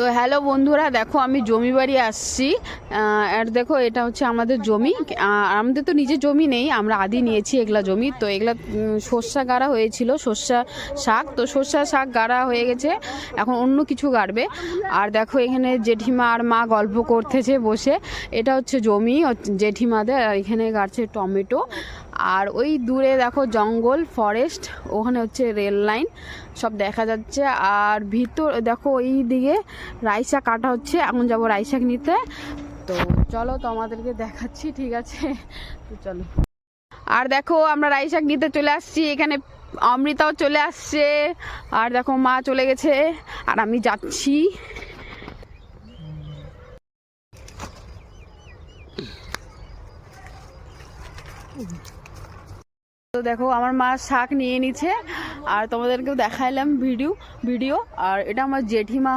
তো হ্যালো বন্ধুরা, দেখো আমি জমি বাড়ি আসছি। আর দেখো এটা হচ্ছে আমাদের জমি। আমাদের তো নিজের জমি নেই, আমরা আদি নিয়েছি এগুলা জমি। তো এগুলা সর্ষা গাড়া হয়েছিল, সর্ষা শাক। তো সর্ষা শাক গাড়া হয়ে গেছে, এখন অন্য কিছু গাড়বে। আর দেখো এখানে জেঠিমা আর মা গল্প করতেছে বসে। এটা হচ্ছে জমি জেঠিমাদের, আর এখানে গাড়ছে টমেটো। আর ওই দূরে দেখো জঙ্গল, ফরেস্ট, ওখানে হচ্ছে রেল লাইন সব দেখা যাচ্ছে। আর ভিতর দেখো ওই দিকে রাই শাক কাটা হচ্ছে, এখন যাবো রাই শাক নিতে। তো চলো তোমাদেরকে দেখাচ্ছি, ঠিক আছে? তো চলো। আর দেখো আমরা রাই শাক নিতে চলে আসছি, এখানে অমৃতাও চলে আসছে, আর দেখো মা চলে গেছে, আর আমি যাচ্ছি। তো দেখো আমার মা শাক নিয়ে নিচ্ছে, আর তোমাদেরকেও দেখাইলাম ভিডিও। আর এটা আমার জেঠিমা